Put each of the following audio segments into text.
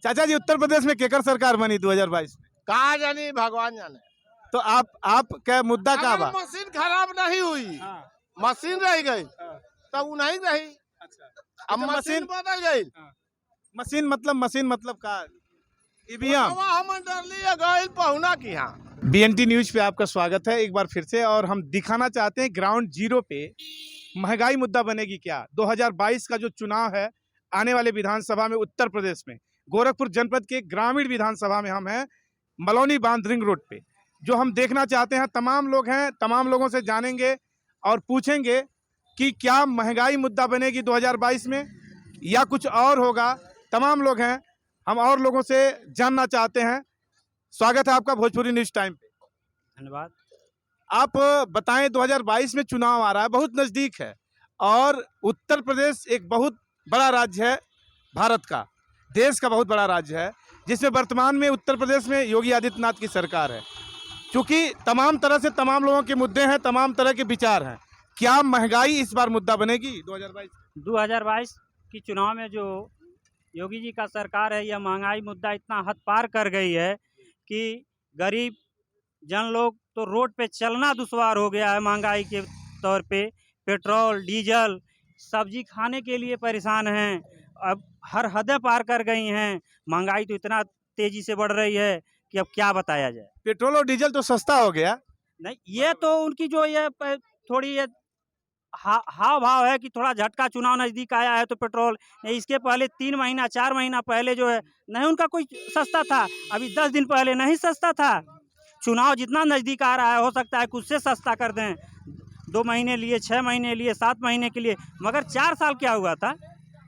चाचा जी, उत्तर प्रदेश में केकर सरकार बनी 2022 में? कहा जानी भगवान जाने। तो आप क्या मुद्दा का बा? मशीन खराब नहीं हुई, मशीन रह गई तब वो नहीं रही। अच्छा, अब मशीन बदल गई। मशीन मतलब का ईवीएम। हम डर लिए गए पहुना की। यहाँ बीएनटी न्यूज पे आपका स्वागत है एक बार फिर से, और हम दिखाना चाहते हैं ग्राउंड जीरो पे महंगाई मुद्दा बनेगी क्या। 2022 का जो चुनाव है आने वाले विधानसभा में उत्तर प्रदेश में गोरखपुर जनपद के ग्रामीण विधानसभा में हम हैं मलौनी बांध रिंग रोड पे। जो हम देखना चाहते हैं, तमाम लोग हैं, तमाम लोगों से जानेंगे और पूछेंगे कि क्या महंगाई मुद्दा बनेगी 2022 में या कुछ और होगा। तमाम लोग हैं, हम और लोगों से जानना चाहते हैं। स्वागत है आपका भोजपुरी न्यूज टाइम पे। धन्यवाद। आप बताएं, 2022 में चुनाव आ रहा है, बहुत नज़दीक है, और उत्तर प्रदेश एक बहुत बड़ा राज्य है, भारत का, देश का बहुत बड़ा राज्य है, जिसमें वर्तमान में उत्तर प्रदेश में योगी आदित्यनाथ की सरकार है। क्योंकि तमाम तरह से तमाम लोगों के मुद्दे हैं, तमाम तरह के विचार हैं। क्या महंगाई इस बार मुद्दा बनेगी 2022 की चुनाव में जो योगी जी का सरकार है, यह महंगाई मुद्दा इतना हद पार कर गई है कि गरीब जन लोग तो रोड पे चलना दुश्वार हो गया है। महंगाई के तौर पे पेट्रोल, डीजल, सब्जी खाने के लिए परेशान हैं। अब हर हदें पार कर गई हैं। महंगाई तो इतना तेजी से बढ़ रही है कि अब क्या बताया जाए। पेट्रोल और डीजल तो सस्ता हो गया। नहीं, ये तो उनकी जो ये थोड़ी ये हाव भाव है कि थोड़ा झटका चुनाव नज़दीक आया है तो पेट्रोल, इसके पहले 3 महीना 4 महीना पहले जो है नहीं उनका कोई सस्ता था। अभी 10 दिन पहले नहीं सस्ता था। चुनाव जितना नज़दीक आ रहा है, हो सकता है कुछ से सस्ता कर दें। 2 महीने लिए, 6 महीने लिए, 7 महीने के लिए, मगर 4 साल क्या हुआ था,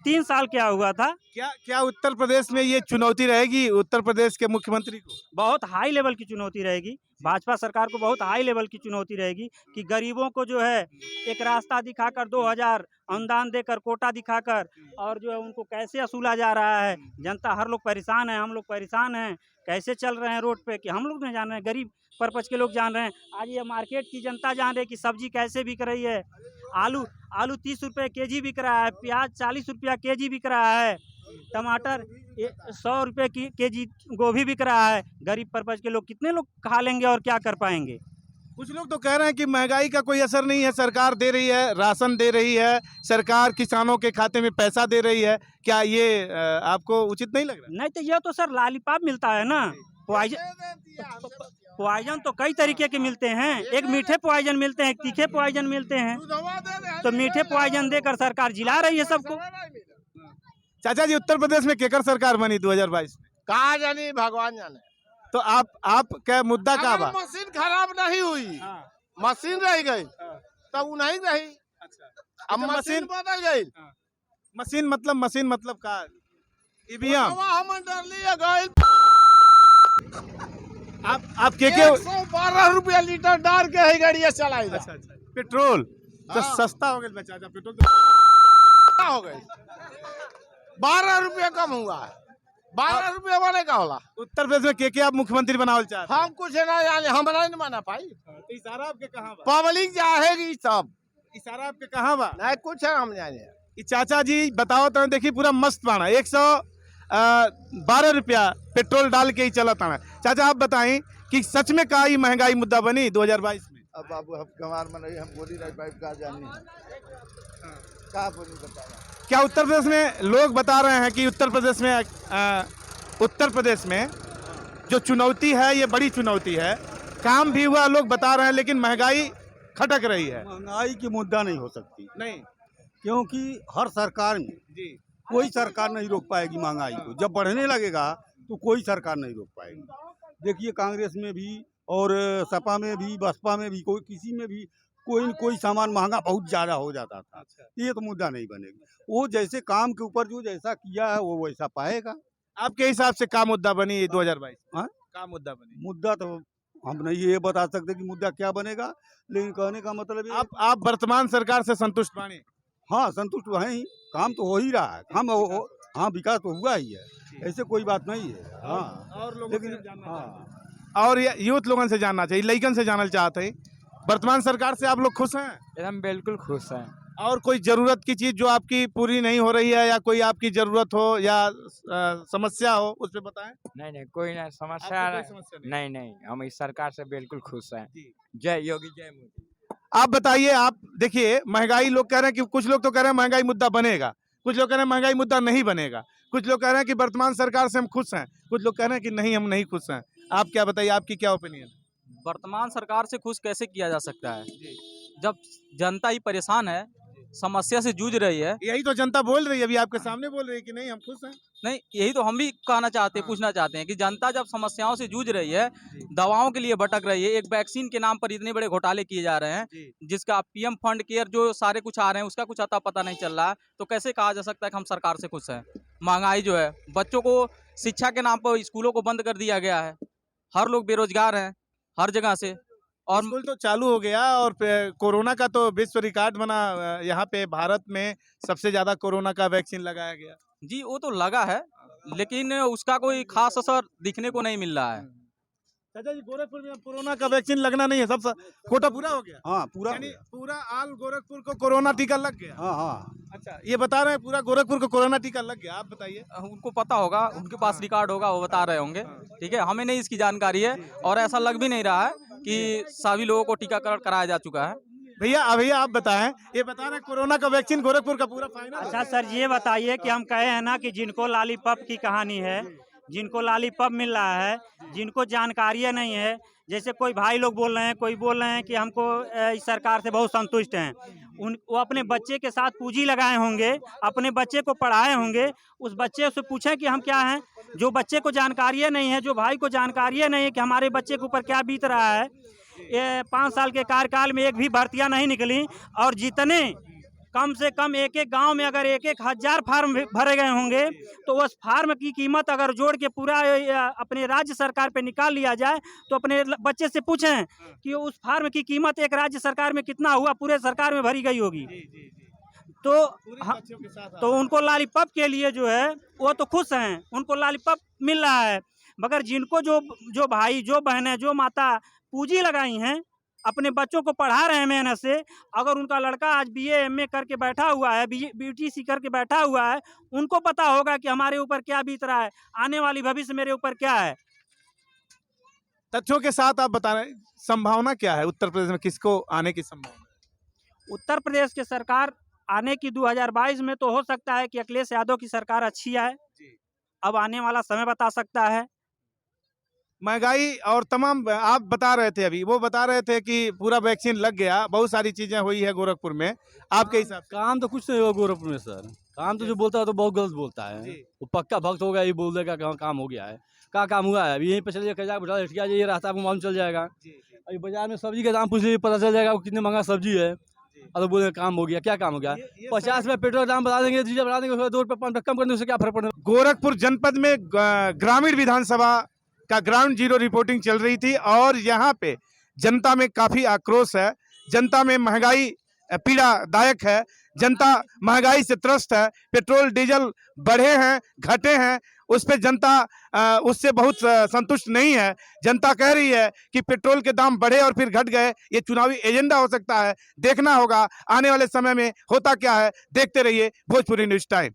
3 साल क्या हुआ था। क्या उत्तर प्रदेश में ये चुनौती रहेगी उत्तर प्रदेश के मुख्यमंत्री को? बहुत हाई लेवल की चुनौती रहेगी। भाजपा सरकार को बहुत हाई लेवल की चुनौती रहेगी कि गरीबों को जो है एक रास्ता दिखाकर 2000 अनुदान देकर, कोटा दिखाकर, और जो है उनको कैसे असूला जा रहा है। जनता, हर लोग परेशान है, हम लोग परेशान हैं। कैसे चल रहे हैं रोड पे कि हम लोग नहीं जान रहे हैं, गरीब पर्पज के लोग जान रहे हैं। आज ये मार्केट की जनता जान रही है कि सब्जी कैसे बिक रही है। आलू 30 रुपये केजी बिक रहा है, प्याज 40 रुपया केजी बिक रहा है, टमाटर 100 रुपये की केजी गोभी बिक रहा है। गरीब पर्पज के लोग कितने लोग खा लेंगे और क्या कर पाएंगे। कुछ लोग तो कह रहे हैं कि महंगाई का कोई असर नहीं है, सरकार दे रही है, राशन दे रही है, सरकार किसानों के खाते में पैसा दे रही है। क्या ये आपको उचित नहीं लग रहा? नहीं, तो यह तो सर लॉलीपॉप मिलता है ना। पॉइजन तो कई तरीके के मिलते हैं। एक मीठे पॉइजन मिलते हैं, एक तीखे पॉइजन मिलते हैं। तो मीठे पॉइजन देकर सरकार जिला रही है सबको। चाचा जी, उत्तर प्रदेश में केकर सरकार बनी 2022 में? कहा जानी भगवान जाने। तो आप क्या मुद्दा का बा? मशीन खराब नहीं हुई, मशीन रह गई तब वो नहीं रही। अब मशीन बदल गई। मशीन मतलब का ईवीएम। हम डर लिए गए। आप के 112 रुपया लीटर डाल के है गाड़ियाँ चलाई। अच्छा, पेट्रोल तो सस्ता हो गया चाचा, पेट्रोल तो हो गई 12 रुपया कम हुआ है। 12 रुपया बने का होला। उत्तर प्रदेश में के आप मुख्यमंत्री बनावल चाहते? हम कुछ ना जाने, हम नहीं माना पाई। तो इशारा आपके कहाँ बा? पब्लिक जाएगी सब। इशारा आपके कहाँ बा? नहीं कुछ है, हम जाने। चाचा जी बताओ तो, देखिए पूरा मस्त बाना 112 रुपया पेट्रोल डाल के ही चला था। चाचा आप बताएं कि सच में का ही महंगाई मुद्दा बनी 2022 में? अब बाबू हम कमार में नहीं, हम बोली नहीं पाइप का जानी का बोली बताया। क्या उत्तर प्रदेश में लोग बता रहे हैं कि उत्तर प्रदेश में जो चुनौती है ये बड़ी चुनौती है, काम भी हुआ लोग बता रहे हैं, लेकिन महंगाई खटक रही है। महंगाई की मुद्दा नहीं हो सकती, नहीं, क्योंकि हर सरकार में जी कोई सरकार नहीं रोक पाएगी महंगाई को। जब बढ़ने लगेगा तो कोई सरकार नहीं रोक पाएगी। देखिए कांग्रेस में भी और सपा में भी, बसपा में भी, कोई किसी में भी कोई न कोई सामान महंगा बहुत ज़्यादा हो जाता था। ये तो मुद्दा नहीं बनेगी। वो जैसे काम के ऊपर जो जैसा किया है वो वैसा पाएगा। आपके हिसाब से क्या मुद्दा बनी 2022? हाँ? क्या मुद्दा बनी? मुद्दा तो हम नहीं ये बता सकते कि मुद्दा क्या बनेगा, लेकिन कहने का मतलब ये आप वर्तमान सरकार से संतुष्ट बानी? हाँ, संतुष्ट हैं ही। काम तो हो ही रहा है, हाँ विकास तो हुआ ही है, ऐसे कोई बात नहीं है। हाँ, और लोगों लेकिन से जानना हाँ, और यूथ लोगों से जानना चाहिए, लइकन से जानना चाहते हैं, वर्तमान सरकार से आप लोग खुश हैं? हम बिल्कुल खुश हैं। और कोई जरूरत की चीज जो आपकी पूरी नहीं हो रही है या कोई आपकी जरूरत हो या समस्या हो उस पे बताएं। नहीं कोई ना समस्या आपको कोई समस्या नहीं? नहीं हम इस सरकार से बिल्कुल खुश हैं। जी। जय योगी जय मोदी। आप बताइए, आप देखिए महंगाई, लोग कह रहे हैं कि कुछ लोग तो कह रहे हैं महंगाई मुद्दा बनेगा, कुछ लोग कह रहे हैं महंगाई मुद्दा नहीं बनेगा, कुछ लोग कह रहे हैं कि वर्तमान सरकार से हम खुश हैं, कुछ लोग कह रहे हैं कि नहीं हम नहीं खुश हैं। आप क्या बताइए, आपकी क्या ओपिनियन? वर्तमान सरकार से खुश कैसे किया जा सकता है जब जनता ही परेशान है, समस्या से जूझ रही है। यही तो जनता बोल रही है, अभी आपके सामने बोल रही है कि नहीं हम खुश हैं। नहीं, यही तो हम भी कहना चाहते हैं, हाँ। पूछना चाहते हैं कि जनता जब समस्याओं से जूझ रही है, दवाओं के लिए भटक रही है, एक वैक्सीन के नाम पर इतने बड़े घोटाले किए जा रहे हैं, जिसका पीएम फंड केयर जो सारे कुछ आ रहे हैं उसका कुछ अता पता नहीं चल रहा है, तो कैसे कहा जा सकता है कि हम सरकार से खुश हैं? महंगाई जो है, बच्चों को शिक्षा के नाम पर स्कूलों को बंद कर दिया गया है, हर लोग बेरोजगार हैं हर जगह से। और स्कूल तो चालू हो गया और कोरोना का तो विश्व रिकॉर्ड बना, यहाँ पे भारत में सबसे ज्यादा कोरोना का वैक्सीन लगाया गया। जी वो तो लगा है, लेकिन उसका कोई खास असर दिखने को नहीं मिल रहा है। चाचा जी, गोरखपुर में कोरोना का वैक्सीन लगना नहीं है, सब कोटा पूरा हो गया? हाँ पूरा यानी पूरा आल गोरखपुर को कोरोना टीका लग गया? हाँ। अच्छा, ये बता रहे हैं पूरा गोरखपुर को कोरोना टीका लग गया। आप बताइए। उनको पता होगा, उनके पास रिकॉर्ड होगा, वो बता रहे होंगे। ठीक है, हमें नहीं इसकी जानकारी है और ऐसा लग भी नहीं रहा है कि सभी लोगों को टीकाकरण कराया जा चुका है। भैया आप बताएं, ये बता रहे हैं कोरोना का वैक्सीन गोरखपुर का पूरा फाइनल? अच्छा सर, ये बताइए कि हम कहे हैं ना कि जिनको लॉलीपॉप की कहानी है, जिनको लॉलीपॉप मिल रहा है, जिनको जानकारी नहीं है, जैसे कोई भाई लोग बोल रहे हैं, कोई बोल रहे हैं कि हमको इस सरकार से बहुत संतुष्ट हैं, वो अपने बच्चे के साथ पूंजी लगाए होंगे, अपने बच्चे को पढ़ाए होंगे, उस बच्चे से पूछें कि हम क्या हैं। जो बच्चे को जानकारी नहीं है, जो भाई को जानकारी नहीं है कि हमारे बच्चे के ऊपर क्या बीत रहा है, ये 5 साल के कार्यकाल में एक भी भर्तियां नहीं निकली, और जितने कम से कम एक गांव में अगर 1,000 फार्म भरे गए होंगे, तो उस फार्म की कीमत अगर जोड़ के पूरा अपने राज्य सरकार पे निकाल लिया जाए, तो अपने बच्चे से पूछें कि उस फार्म की कीमत एक राज्य सरकार में कितना हुआ, पूरे सरकार में भरी गई होगी। तो उनको लॉलीपॉप के लिए जो है वो तो खुश हैं, उनको लॉलीपॉप मिल रहा है, मगर जिनको जो भाई, जो बहनें, जो माता पूंजी लगाई हैं, अपने बच्चों को पढ़ा रहे हैं मेहनत से, अगर उनका लड़का आज BA MA करके बैठा हुआ है, BTC करके बैठा हुआ है, उनको पता होगा कि हमारे ऊपर क्या बीत रहा है, आने वाली भविष्य मेरे ऊपर क्या है। तथ्यों के साथ आप बता रहे हैं, संभावना क्या है उत्तर प्रदेश में, किसको आने की संभावना? उत्तर प्रदेश की सरकार आने की 2022 में तो हो सकता है कि अखिलेश यादव की सरकार अच्छी आए, अब आने वाला समय बता सकता है। महंगाई और तमाम आप बता रहे थे, अभी वो बता रहे थे कि पूरा वैक्सीन लग गया, बहुत सारी चीजें हुई है गोरखपुर में, आपके हिसाब से? काम तो कुछ नहीं होगा गोरखपुर में सर, काम तो जो बोलता है तो बहुत गलत बोलता है। वो पक्का भक्त होगा, ये बोल देगा कि काम हो गया है। क्या काम हुआ है? अभी यहीं पे चलिए, कजा बैठा लटकिया जाइए, रास्ता आपको मालूम चल जाएगा। अभी बाजार में सब्जी का दाम पूछ लीजिए, पता चल जाएगा कितने महंगा सब्जी है, और बोले काम हो गया। क्या काम हो गया? 50 रुपये पेट्रोल दाम बढ़ा देंगे, डीजल बढ़ा देंगे, 2 रुपये 5 रुपये कम करने से क्या फर्क पड़ेगा? गोरखपुर जनपद में ग्रामीण विधानसभा का ग्राउंड जीरो रिपोर्टिंग चल रही थी और यहाँ पे जनता में काफी आक्रोश है, जनता में महंगाई पीड़ादायक है, जनता महंगाई से त्रस्त है, पेट्रोल डीजल बढ़े हैं, घटे हैं, उस पे जनता उससे बहुत संतुष्ट नहीं है। जनता कह रही है कि पेट्रोल के दाम बढ़े और फिर घट गए, ये चुनावी एजेंडा हो सकता है, देखना होगा आने वाले समय में होता क्या है। देखते रहिए भोजपुरी न्यूज़ टाइम।